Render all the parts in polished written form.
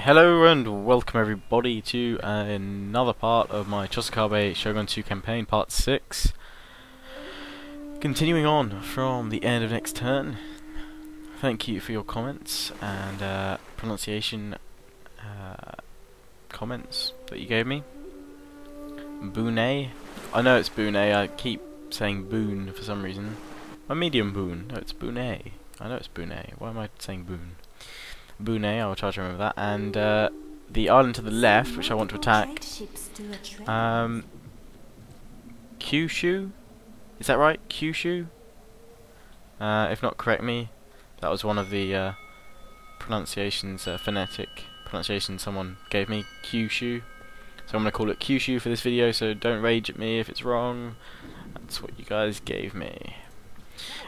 Hello and welcome everybody to another part of my Chosokabe Shogun 2 campaign, part 6. Continuing on from the end of next turn. Thank you for your comments and pronunciation comments that you gave me. Boone. I know it's Boone, I keep saying Boone for some reason. A medium Boone. No, it's Boone. I know it's Boone. Why am I saying Boone? Boone, I will try to remember that, and the island to the left, which I want to attack, Kyushu, is that right? Kyushu? If not, correct me. That was one of the pronunciations, phonetic pronunciation someone gave me, Kyushu. So I'm going to call it Kyushu for this video, so don't rage at me if it's wrong. That's what you guys gave me.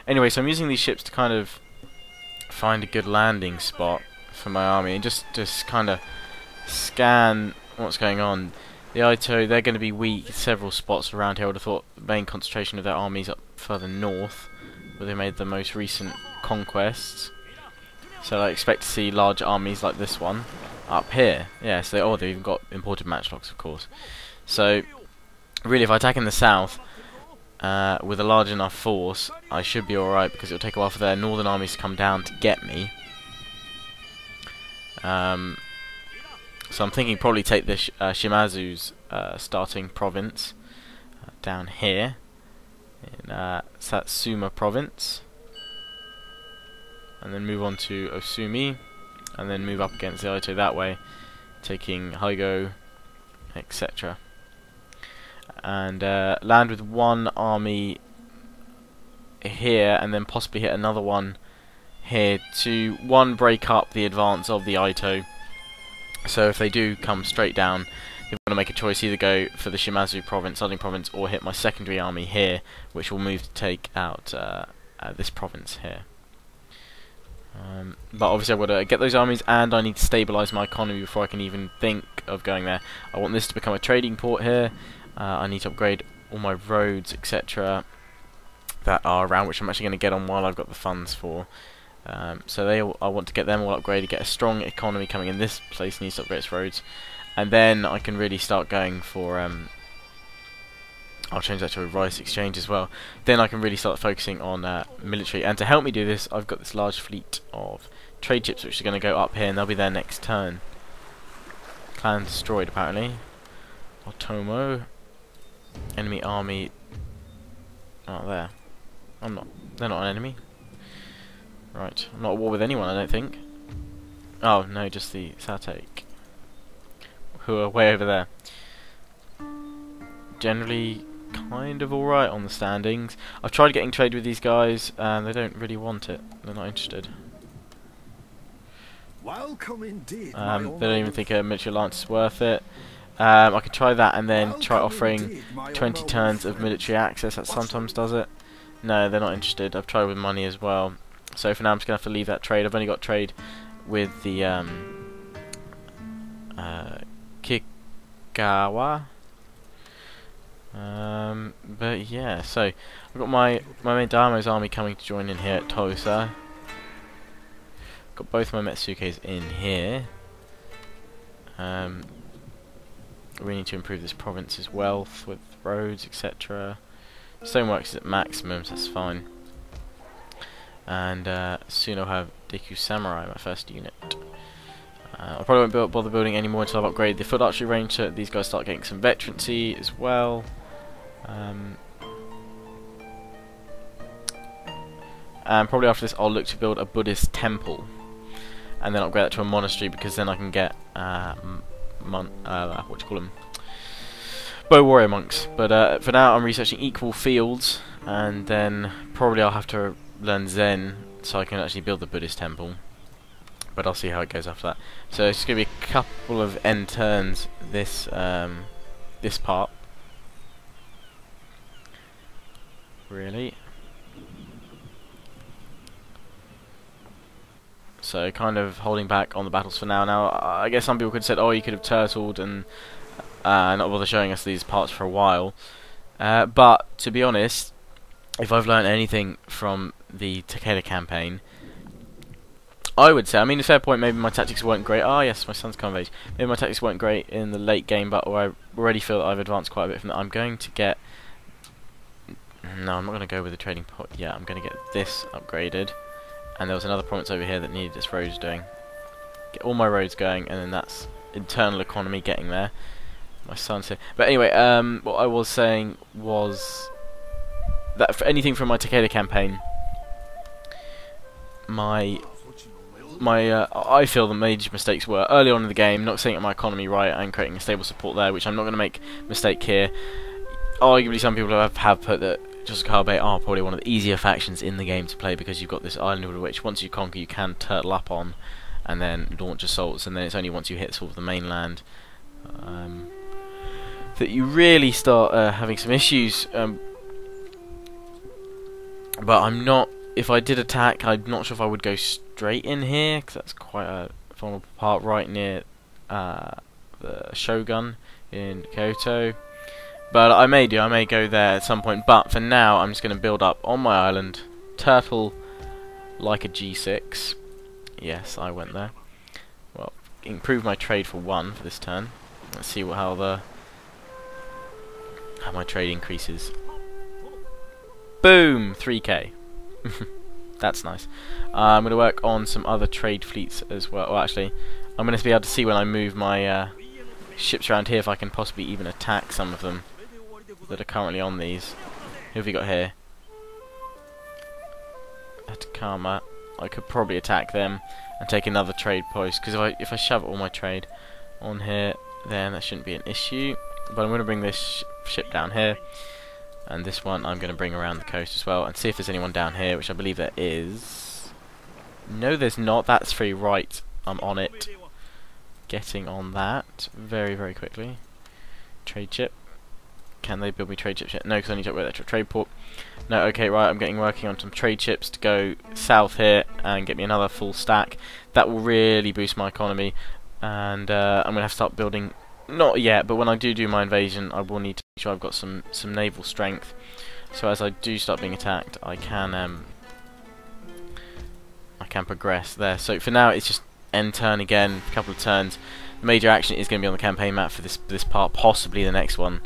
Anyway, so I'm using these ships to kind of find a good landing spot for my army and just kind of scan what's going on. The Ito, they're going to be weak in several spots around here. I would have thought the main concentration of their armies up further north, where they made the most recent conquests. So I expect to see large armies like this one up here. Yeah, so they've even got imported matchlocks, of course. So really, if I attack in the south with a large enough force, I should be alright, because it'll take a while for their northern armies to come down to get me. So I'm thinking probably take this Shimazu's starting province down here in Satsuma province, and then move on to Osumi, and then move up against the Ito that way, taking Hygo, etc. And land with one army here, and then possibly hit another one here to break up the advance of the Ito. So if they do come straight down, they've got to make a choice: either go for the Shimazu province, southern province, or hit my secondary army here, which will move to take out this province here. But obviously I've got to get those armies, and I need to stabilise my economy before I can even think of going there. I want this to become a trading port here. I need to upgrade all my roads, etc. that are around, which I'm actually going to get on while I've got the funds for. So I want to get them all upgraded, get a strong economy coming in. This place needs to upgrade its roads, and then I can really start going for I'll change that to a rice exchange as well. Then I can really start focusing on military, and to help me do this, I've got this large fleet of trade ships which are going to go up here, and they'll be there next turn. Clan destroyed apparently. Otomo, enemy army. Oh, there. They're not an enemy. Right, I'm not at war with anyone, I don't think. Oh, no, just the Satek, who are way over there. Generally, kind of alright on the standings. I've tried getting trade with these guys, and they don't really want it. They're not interested. Welcome indeed, they don't even think a military alliance is worth it. I could try that, and then try offering 20 turns of military access. That sometimes does it. No, they're not interested. I've tried with money as well. So for now I'm just going to have to leave that trade. I've only got trade with the Kikawa. But yeah, so I've got my main Daimo's army coming to join in here at Tosa. Got both my Metsukes in here. We need to improve this province's wealth with roads, etc. Stoneworks is at maximum, so that's fine. And soon I'll have Deku Samurai, my first unit. I probably won't bother building any more until I've upgraded the foot archery range, so these guys start getting some veterancy as well. And probably after this I'll look to build a Buddhist temple, and then upgrade that to a monastery, because then I can get what do you call them? Bow warrior monks. But for now I'm researching equal fields, and then probably I'll have to learn Zen so I can actually build the Buddhist temple. But I'll see how it goes after that. So it's going to be a couple of end turns this this part. Really. So kind of holding back on the battles for now. Now I guess some people could have said, oh, you could have turtled and not bother showing us these parts for a while. But to be honest, if I've learned anything from the Takeda campaign, I would say, I mean, a fair point, maybe my tactics weren't great. Ah, yes, my son's come of age. Maybe my tactics weren't great in the late game, but I already feel that I've advanced quite a bit from that. I'm going to get... No, I'm not going to go with the trading pot. Yeah, I'm going to get this upgraded. And there was another province over here that needed its roads doing. Get all my roads going, and then that's internal economy getting there. My son's here. But anyway, what I was saying was that for anything from my Takeda campaign, I feel the major mistakes were early on in the game, not setting up my economy right and creating a stable support there, which I'm not going to make a mistake here. Arguably, some people have put that Chosokabe are probably one of the easier factions in the game to play because you've got this island which once you conquer you can turtle up on and then launch assaults, and then it's only once you hit sort of the mainland that you really start having some issues. But I'm not... If I did attack, I'm not sure if I would go straight in here, because that's quite a vulnerable part right near the Shogun in Kyoto. But I may go there at some point. But for now, I'm just going to build up on my island, turtle like a G6. Yes, I went there. Well, improve my trade for 1 for this turn. Let's see how my trade increases. Boom, 3k. That's nice. I'm going to work on some other trade fleets as well. Well, actually, I'm going to be able to see when I move my ships around here if I can possibly even attack some of them that are currently on these. Who have we got here? Atacama. I could probably attack them and take another trade post, because if I shove all my trade on here, then that shouldn't be an issue. But I'm going to bring this ship down here. And this one I'm going to bring around the coast as well and see if there's anyone down here, which I believe there is. No, there's not. That's free. Right, I'm on it. Getting on that very, very quickly. Trade ship. Can they build me trade ships yet? No, because I need to upgrade that trade port. No, okay, right. I'm working on some trade ships to go south here and get me another full stack. That will really boost my economy. And I'm going to have to start building... Not yet, but when I do my invasion, I will need to make sure I've got some naval strength. So as I do start being attacked, I can progress there. So for now, it's just end turn again, a couple of turns. The major action is going to be on the campaign map for this part, possibly the next one,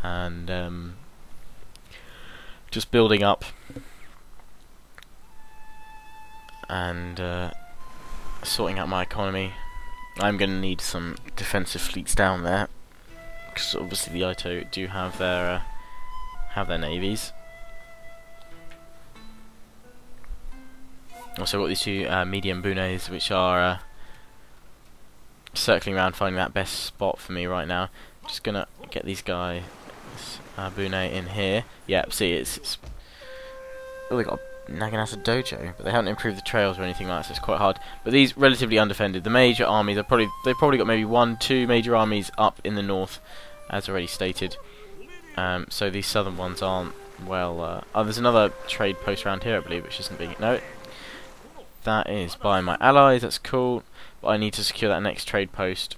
and just building up and sorting out my economy. I'm going to need some defensive fleets down there, because obviously the Ito do have their navies. Also got these two medium bunes, which are circling around finding that best spot for me right now. Just gonna get these guys bune in here. Yeah, see it's oh, they got a Naginata dojo, but they haven't improved the trails or anything like that, so it's quite hard. But these relatively undefended. The major armies they've probably got maybe 1-2 major armies up in the north, as already stated. So these southern ones aren't well. Oh, there's another trade post around here, I believe, which isn't being... No, that is by my allies. That's cool. But I need to secure that next trade post.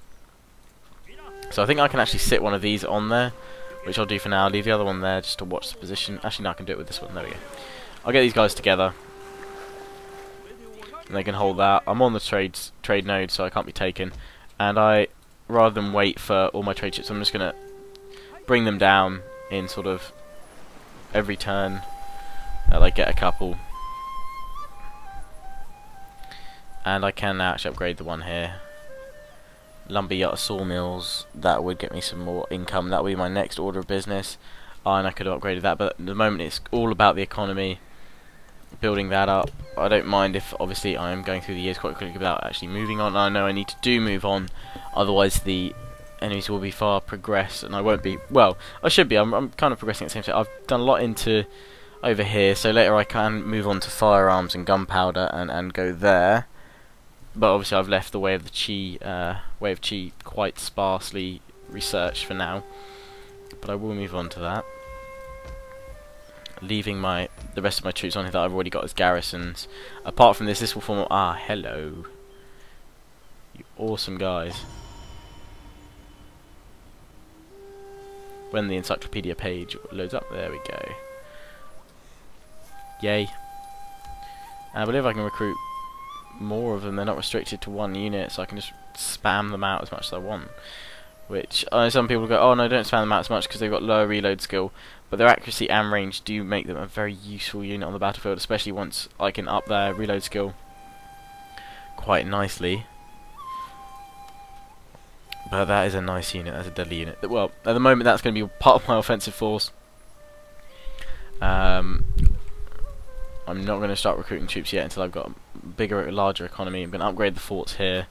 So I think I can actually sit one of these on there, which I'll do for now. I'll leave the other one there just to watch the position. Actually, no, I can do it with this one. There we go. I'll get these guys together, and they can hold that. I'm on the trade node, so I can't be taken. And rather than wait for all my trade ships, I'm just gonna bring them down in sort of every turn. Like get a couple, and I can now actually upgrade the one here. Lumberyard sawmills, that would get me some more income. That would be my next order of business, and I could have upgraded that. But at the moment, it's all about the economy. Building that up. I don't mind if obviously I am going through the years quite quickly without actually moving on. I know I need to move on, otherwise the enemies will be far progressed and I won't be. Well, I should be. I'm kind of progressing at the same time. I've done a lot into over here, so later I can move on to firearms and gunpowder and go there. But obviously I've left the way of Chi quite sparsely researched for now. But I will move on to that, leaving the rest of my troops on here that I've already got as garrisons. Apart from this will form... Ah, hello. You awesome guys. When the encyclopedia page loads up, there we go. Yay. I believe I can recruit more of them. They're not restricted to one unit, so I can just spam them out as much as I want. Which some people go, oh no, don't spam them out as much because they've got lower reload skill. But their accuracy and range do make them a very useful unit on the battlefield, especially once I can up their reload skill quite nicely. But that is a nice unit, that's a deadly unit. Well, at the moment that's going to be part of my offensive force. I'm not going to start recruiting troops yet until I've got a bigger, larger economy. I'm going to upgrade the forts here.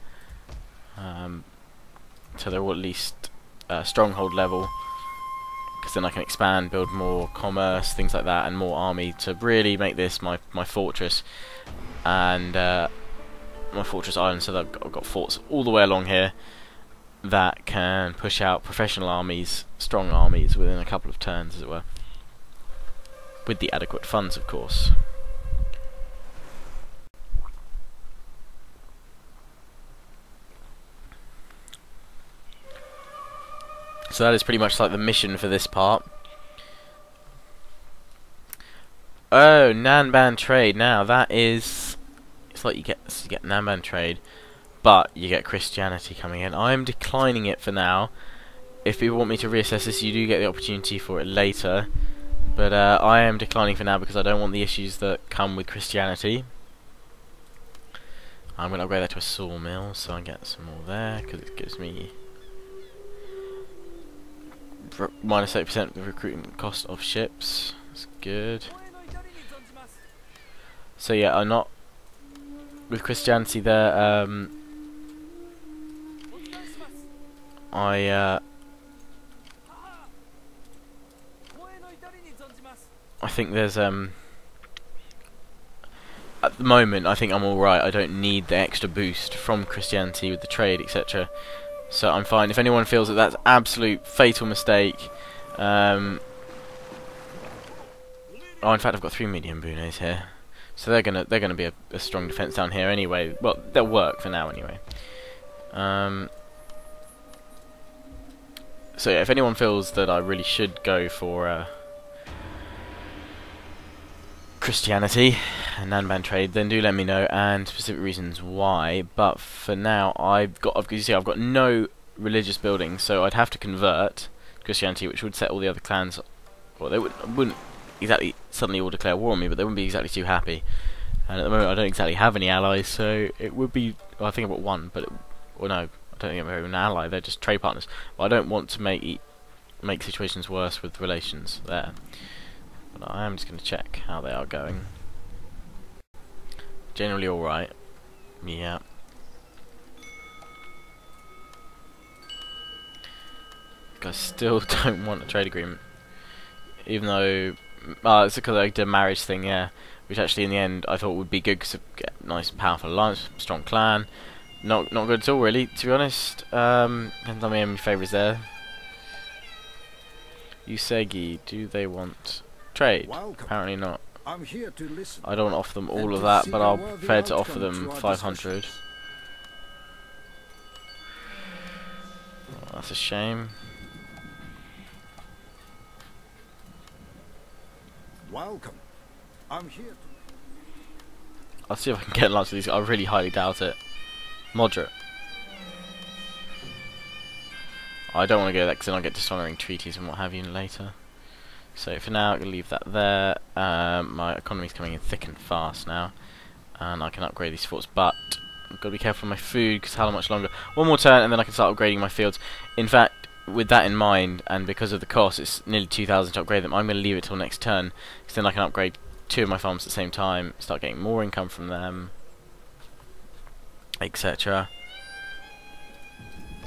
So they're all at least stronghold level. Because then I can expand, build more commerce, things like that, and more army to really make this my fortress. And my fortress island, so that I've got forts all the way along here that can push out professional armies, strong armies, within a couple of turns, as it were. With the adequate funds, of course. So that is pretty much like the mission for this part. Oh, Nanban trade. Now that is, it's like you get Nanban trade, but you get Christianity coming in. I am declining it for now. If people want me to reassess this, you do get the opportunity for it later. But I am declining for now because I don't want the issues that come with Christianity. I'm going to upgrade that to a sawmill, so I get some more there because it gives me minus 8% the recruiting cost of ships. That's good. So yeah, I'm not with Christianity there. I think there's at the moment I think I'm alright. I don't need the extra boost from Christianity with the trade, etc. So I'm fine. If anyone feels that that's absolute fatal mistake, oh, in fact I've got 3 medium bunes here, so they're gonna be a strong defense down here anyway. Well, they'll work for now anyway. So yeah, if anyone feels that I really should go for Christianity and Nanban trade, then do let me know, and specific reasons why. But for now, I've got no religious buildings, so I'd have to convert Christianity, which would set all the other clans. Well, they wouldn't exactly suddenly all declare war on me, but they wouldn't be exactly too happy. And at the moment, I don't exactly have any allies, so it would be. Well, I think I've got one, but well, no, I don't think I'm an ally. They're just trade partners. But I don't want to make situations worse with relations there. But I am just going to check how they are going. Generally alright. Yeah. I still don't want a trade agreement. Even though... it's because I did a marriage thing, yeah. Which actually in the end I thought would be good because I get a nice powerful alliance, strong clan. Not good at all really, to be honest. Depends on my favourites there. Usegi, do they want trade? Welcome. Apparently not. I'm here to listen. I don't offer them all of that, but I'll be prepared to offer them 500. Oh, that's a shame. Welcome. I'm here. I'll see if I can get lots of these. I really highly doubt it. Moderate. I don't want to go there because then I'll get dishonouring treaties and what have you later. So for now, I'm going to leave that there. My economy's coming in thick and fast now, and I can upgrade these forts. But I've got to be careful with my food because how much longer? One more turn, and then I can start upgrading my fields. In fact, with that in mind, and because of the cost, it's nearly 2,000 to upgrade them. I'm going to leave it till next turn, because then I can upgrade 2 of my farms at the same time, start getting more income from them, etc.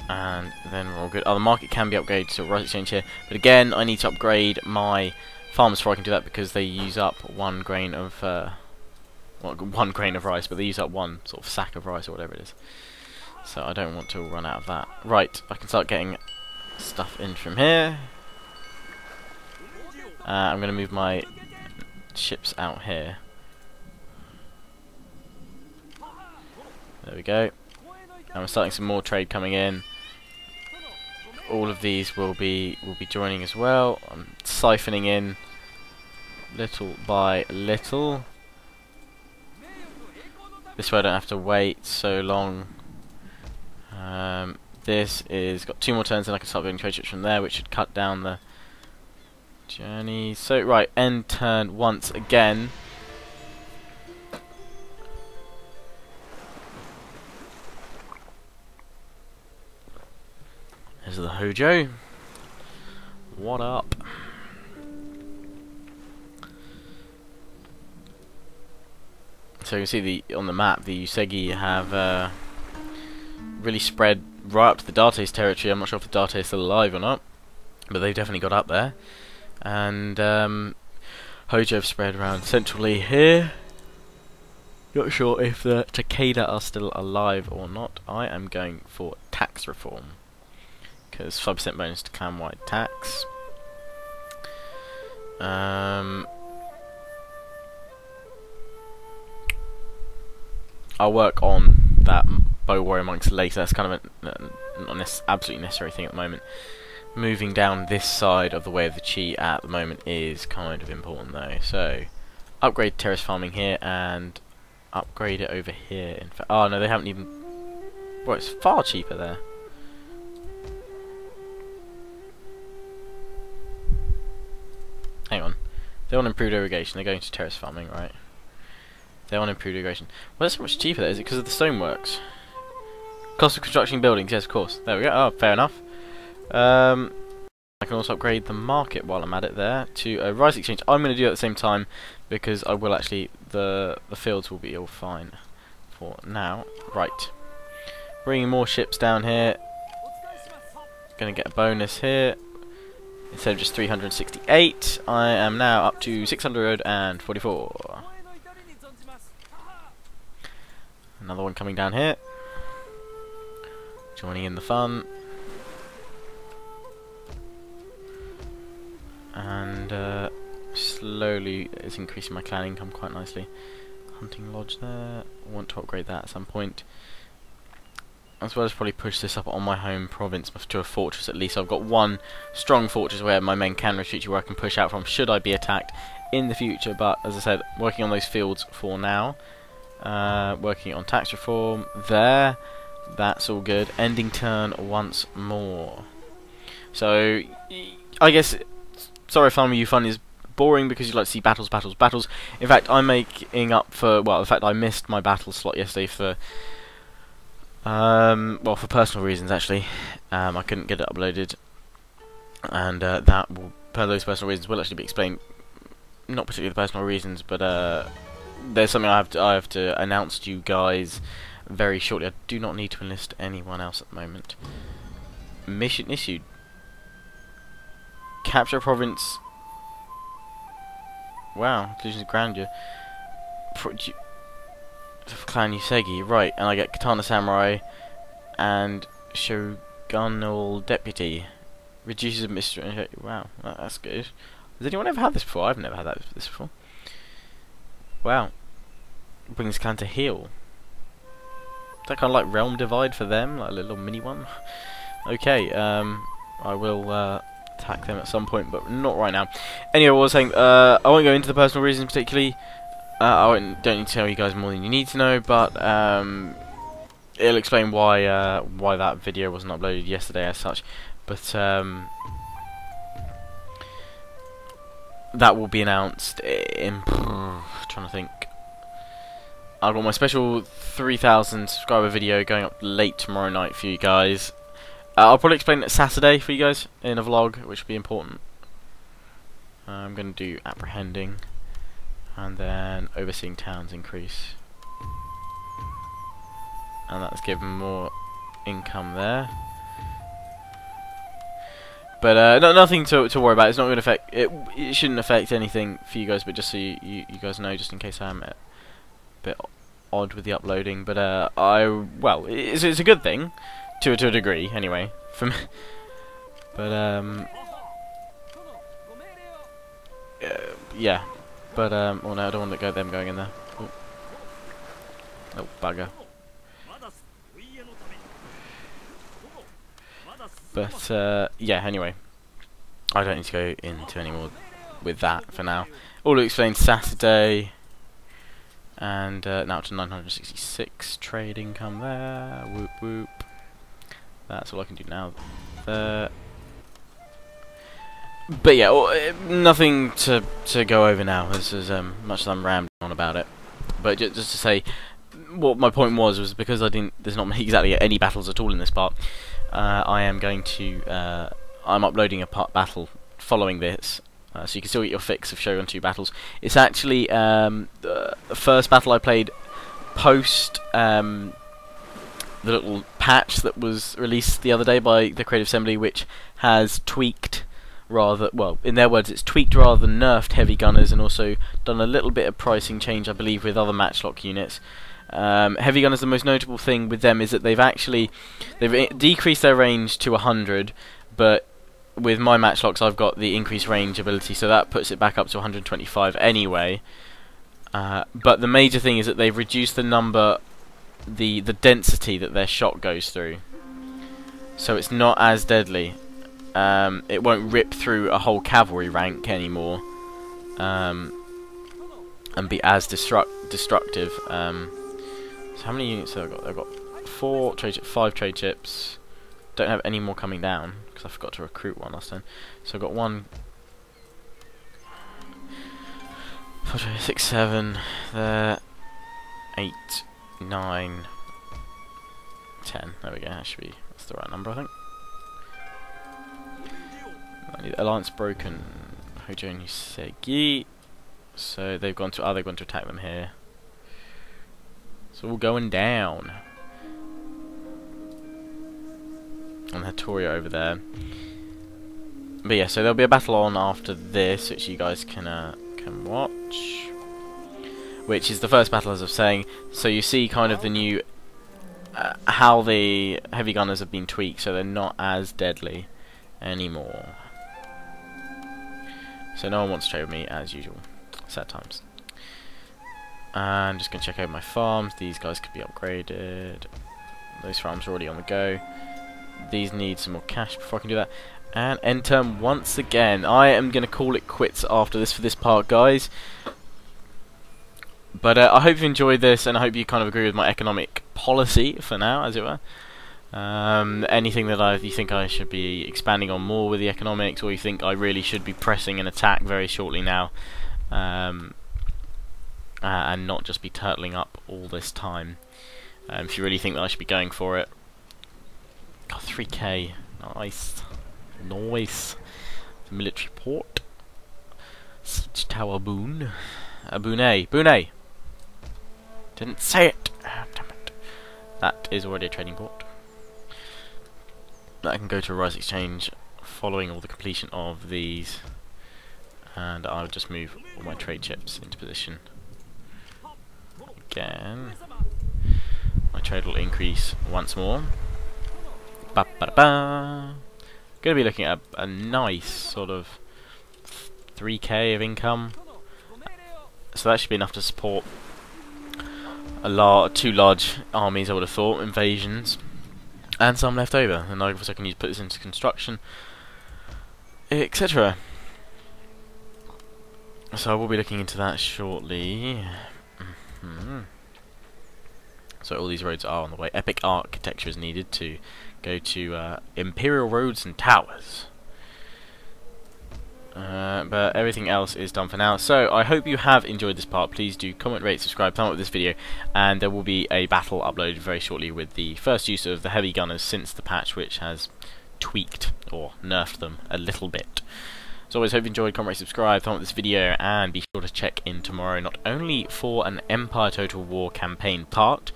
And then we're all good. Oh, the market can be upgraded to a rice exchange here, but again, I need to upgrade my farms before I can do that because they use up 1 grain of well, 1 grain of rice, but they use up 1 sort of sack of rice or whatever it is. So I don't want to run out of that. Right, I can start getting stuff in from here. I'm going to move my ships out here. There we go. And we're starting some more trade coming in. All of these will be joining as well. I'm siphoning in little by little. This way I don't have to wait so long. This is got 2 more turns and I can start building trade ships from there, which should cut down the journey. So right, end turn once again. There's the Hojo. What up? So you can see on the map the Usegi have really spread right up to the Date's territory. I'm not sure if the Date is still alive or not, but they've definitely got up there. And Hojo have spread around centrally here. Not sure if the Takeda are still alive or not. I am going for tax reform, because 5% bonus to clan-wide tax. I'll work on that bow warrior monks later. That's kind of not absolutely necessary thing at the moment. Moving down this side of the way of the Chi at the moment is kind of important though. So upgrade terrace farming here and upgrade it over here. In fact, oh no, they haven't even. Well, it's far cheaper there. Hang on, they want improved irrigation. They're going to terrace farming, right? They want improved irrigation. Well, that's so much cheaper there. Is it because of the stoneworks? Cost of constructing buildings, yes, of course. There we go. Oh, fair enough. I can also upgrade the market while I'm at it there to a rice exchange. I'm going to do it at the same time because I will actually. The fields will be all fine for now. Right. Bringing more ships down here. Going to get a bonus here. Instead of just 368, I am now up to 644. Another one coming down here. Joining in the fun. And slowly it's increasing my clan income quite nicely. Hunting lodge there. I want to upgrade that at some point. As well as probably push this up on my home province to a fortress at least. I've got one strong fortress where my men can retreat to, where I can push out from should I be attacked in the future. But as I said, working on those fields for now. Working on tax reform there. That's all good. Ending turn once more. So I guess sorry if some of you fun is boring because you like to see battles, battles, battles. In fact, I'm making up for the fact I missed my battle slot yesterday for well, for personal reasons actually. I couldn't get it uploaded, and that will, per those personal reasons, will actually be explained. Not particularly the personal reasons, but there's something I have to announce to you guys very shortly. I do not need to enlist anyone else at the moment. Mission issued. Capture a province. Wow, Collisions of Grandeur. Clan Usegi, right, and I get Katana Samurai and Shogunal Deputy. Reduces mystery. Wow, that's good. Has anyone ever had this before? I've never had this before. Wow. Brings clan to heal. Is that kind of like Realm Divide for them? Like a little mini one? Okay, I will attack them at some point, but not right now. Anyway, what I was saying, I won't go into the personal reasons particularly. Don't need to tell you guys more than you need to know, but it'll explain why that video wasn't uploaded yesterday as such. But that will be announced in trying to think. I've got my special 3,000 subscriber video going up late tomorrow night for you guys. I'll probably explain it Saturday for you guys in a vlog, which will be important. I'm going to do apprehending, and then overseeing towns increase, and that's given more income there. But nothing to worry about. It's not going to affect it. It shouldn't affect anything for you guys. But just so you guys know, just in case I am a bit odd with the uploading. But well, it's a good thing to a degree, anyway. For me. But yeah. But oh no, I don't want to get them going in there. Oh, oh bugger. But yeah, anyway, I don't need to go into any more with that for now. All explained Saturday, And now to 966 trade income there. Whoop whoop. That's all I can do now. There. But yeah, nothing to go over now. This is much as I'm rambling on about it. But just to say, what my point was because there's not exactly any battles at all in this part. I am going to. I'm uploading a battle following this, so you can still get your fix of Shogun 2 battles. It's actually the first battle I played post the little patch that was released the other day by the Creative Assembly, which has tweaked. Well, in their words, it's tweaked rather than nerfed heavy gunners, and also done a little bit of pricing change, I believe, with other matchlock units. Heavy gunners, the most notable thing with them is that they've decreased their range to 100, but with my matchlocks I've got the increased range ability, so that puts it back up to 125 anyway. But the major thing is that they've reduced the number, the density that their shot goes through, so it's not as deadly. It won't rip through a whole cavalry rank anymore, and be as destructive. So how many units have I got? I've got 5 trade chips. Don't have any more coming down because I forgot to recruit one last time. So I've got 1, 4, 6, 7 there, 8, 9, 10. There we go. That's the right number, I think. Alliance broken. Hojo and Yusegi. So they've gone to attack them here. So we're going down. And Hattori over there. But yeah, so there'll be a battle on after this, which you guys can watch. Which is the first battle, as I was saying. So you see kind of the new how the heavy gunners have been tweaked, so they're not as deadly anymore. So no one wants to trade with me as usual. Sad times. I'm just going to check over my farms. These guys could be upgraded. Those farms are already on the go. These need some more cash before I can do that. And end turn once again. I am going to call it quits after this for this part, guys. But I hope you enjoyed this, and I hope you kind of agree with my economic policy for now, as it were. Anything that you think I should be expanding on more with the economics, or you think I really should be pressing an attack very shortly now, and not just be turtling up all this time. If you really think that I should be going for it. God, 3k, nice, nice. The military port, Siege Tower Boon, Boone. Didn't say it. Ah, damn it. That is already a trading port. I can go to a Rise Exchange following all the completion of these, and I'll just move all my trade chips into position. Again, my trade will increase once more. Ba ba da ba. Going to be looking at a nice sort of 3k of income, so that should be enough to support two large armies, I would have thought, invasions. And some left over, and I can put this into construction, etc. So I will be looking into that shortly. So all these roads are on the way. Epic architecture is needed to go to Imperial roads and towers. But everything else is done for now. So I hope you have enjoyed this part. Please do comment, rate, subscribe, thumb up this video, and there will be a battle uploaded very shortly with the first use of the heavy gunners since the patch, which has tweaked or nerfed them a little bit. As always, hope you enjoyed. Comment, rate, subscribe, thumb up this video, and be sure to check in tomorrow not only for an Empire Total War campaign part,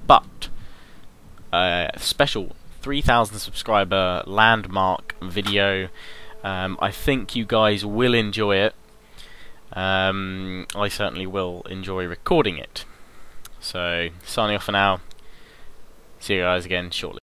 but a special 3,000 subscriber landmark video. I think you guys will enjoy it. I certainly will enjoy recording it. So, signing off for now. See you guys again shortly.